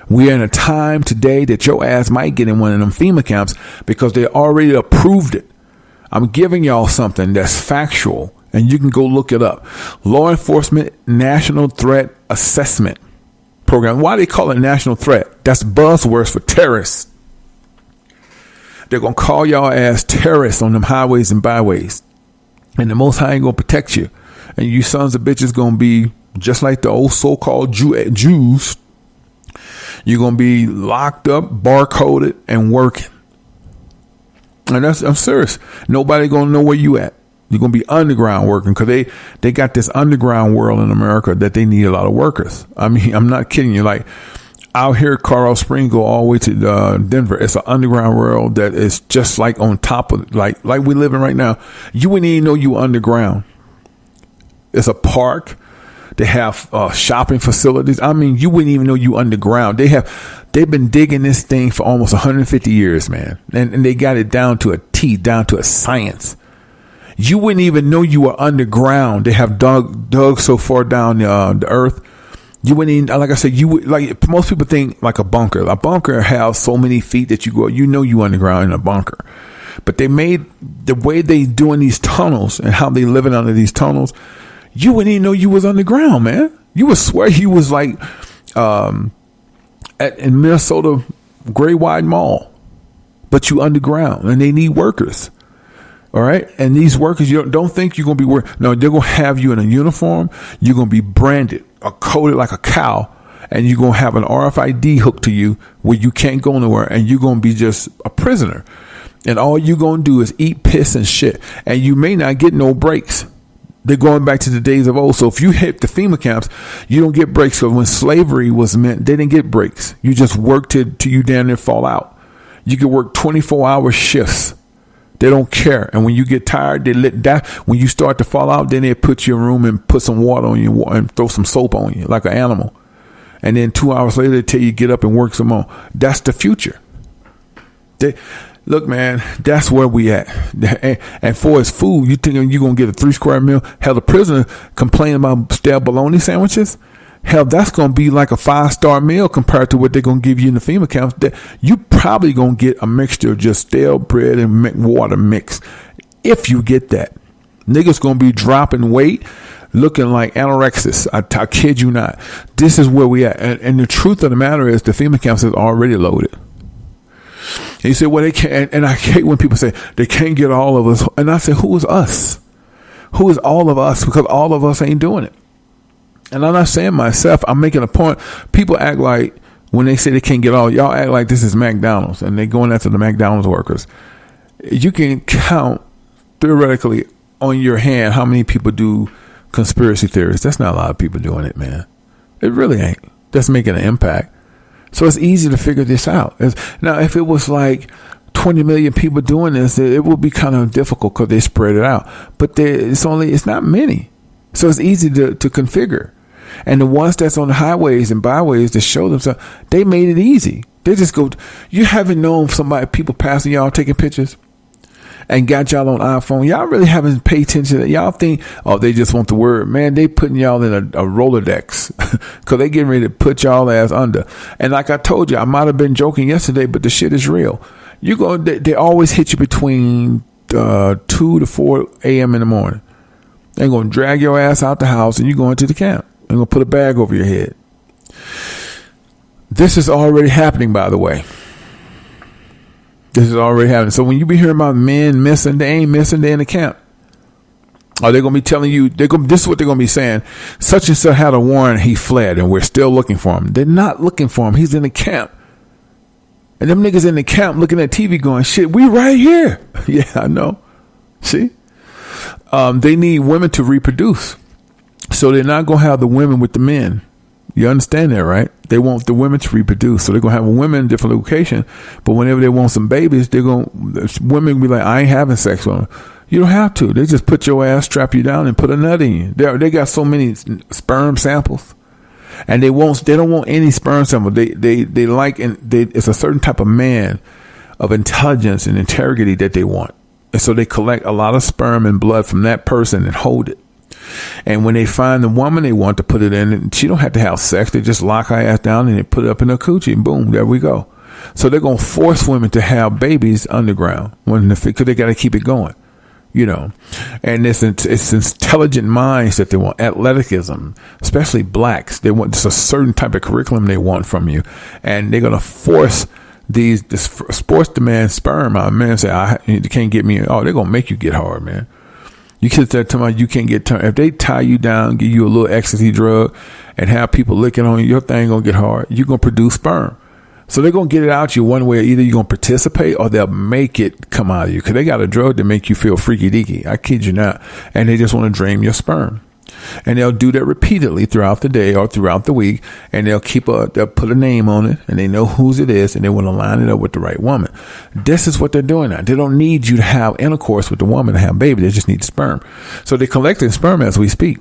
We're in a time today that your ass might get in one of them FEMA camps because they already approved it. I'm giving y'all something that's factual, and you can go look it up. Law Enforcement National Threat Assessment Program. Why they call it national threat? That's buzzwords for terrorists. They're going to call y'all ass terrorists on them highways and byways. And the Most High ain't going to protect you. And you sons of bitches going to be just like the old so-called Jews. You're going to be locked up, barcoded, and working. And I'm serious. Nobody going to know where you at. You're going to be underground working because they got this underground world in America that they need a lot of workers. I mean, I'm not kidding you. Like out here at Qaraah Springs, go all the way to Denver. It's an underground world that is just like on top of like we living right now. You wouldn't even know you were underground. It's a park. They have shopping facilities. I mean, you wouldn't even know you underground. They've been digging this thing for almost 150 years, man. And they got it down to a T, down to a science. You wouldn't even know you were underground. They have dug so far down the earth. You wouldn't even, like I said, you would, like most people think like a bunker. A bunker has so many feet that you go, you know you underground in a bunker. But they made the way they doing these tunnels and how they living under these tunnels. You wouldn't even know you was underground, man. You would swear you was like in Minnesota Great Wide Mall, but you underground, and they need workers. All right, and these workers, you don't think you're gonna be working. No, they're gonna have you in a uniform. You're gonna be branded or coated like a cow, and you're gonna have an RFID hooked to you where you can't go nowhere, and you're gonna be just a prisoner. And all you're gonna do is eat, piss, and shit, and you may not get no breaks. They're going back to the days of old. So if you hit the FEMA camps, you don't get breaks. So when slavery was meant, they didn't get breaks. You just worked till you damn near fall out. You could work 24-hour shifts. They don't care. And when you get tired, they let that. When you start to fall out, then they put you in your room and put some water on you and throw some soap on you like an animal. And then 2 hours later, they tell you get up and work some more. That's the future. Look, man, that's where we at. And for his food, you think you're going to get a 3 square meal? Hell, the prisoner complaining about stale bologna sandwiches? Hell, that's going to be like a 5-star meal compared to what they're going to give you in the FEMA camps. You probably going to get a mixture of just stale bread and water mix. If you get that. Niggas going to be dropping weight, looking like anorexics. I kid you not. This is where we at. And the truth of the matter is the FEMA camps is already loaded. He said, well, they can't, and I hate when people say they can't get all of us. And I say, who is us? Who is all of us? Because all of us ain't doing it. And I'm not saying myself, I'm making a point. People act like when they say they can't get all, y'all act like this is McDonald's and they're going after the McDonald's workers. You can count theoretically on your hand how many people do conspiracy theories. That's not a lot of people doing it, man. It really ain't. That's making an impact. So it's easy to figure this out. Now, if it was like 20 million people doing this, it would be kind of difficult because they spread it out. But it's not many. So it's easy to configure. And the ones that's on the highways and byways that show themselves, they made it easy. They just go, you haven't known people passing y'all taking pictures and got y'all on iPhone. Y'all really haven't paid attention to that. Y'all think, oh, they just want the word. Man, they putting y'all in a Rolodex because they getting ready to put y'all ass under. And like I told you, I might have been joking yesterday, but the shit is real. They always hit you between 2 to 4 a.m. in the morning. They're going to drag your ass out the house and you're going to the camp. They're going to put a bag over your head. This is already happening, by the way. This is already happening. So when you be hearing about men missing, they ain't missing. They're in the camp. Or they're going to be telling you, this is what they're going to be saying. Such and such had a warrant. He fled and we're still looking for him. They're not looking for him. He's in the camp. And them niggas in the camp looking at TV going, shit, we right here. Yeah, I know. See? They need women to reproduce. So they're not going to have the women with the men. You understand that, right? They want the women to reproduce. So they're going to have a women in different location. But whenever they want some babies, women be like, I ain't having sex with them. You don't have to. They just put your ass, strap you down, and put a nut in you. They got so many sperm samples. And they don't want any sperm sample. It's a certain type of man of intelligence and integrity that they want. And so they collect a lot of sperm and blood from that person and hold it. And when they find the woman they want to put it in, and she don't have to have sex. They just lock her ass down and they put it up in her coochie, and boom, there we go. So they're going to force women to have babies underground because they got to keep it going, and it's intelligent minds that they want, athleticism, especially blacks. They want just a certain type of curriculum they want from you. And they're going to force this sports demand sperm. My man say, you can't get me. Oh, they're going to make you get hard, man. You kids that tell me you can't get turned. If they tie you down, give you a little ecstasy drug and have people licking on you, your thing going to get hard. You're going to produce sperm. So they're going to get it out you one way. Either you're going to participate or they'll make it come out of you because they got a drug to make you feel freaky deaky. I kid you not. And they just want to drain your sperm. And they'll do that repeatedly throughout the day or throughout the week. And they'll put a name on it and they know whose it is and they want to line it up with the right woman. This is what they're doing now. They don't need you to have intercourse with the woman to have a baby. They just need sperm. So they're collecting sperm as we speak.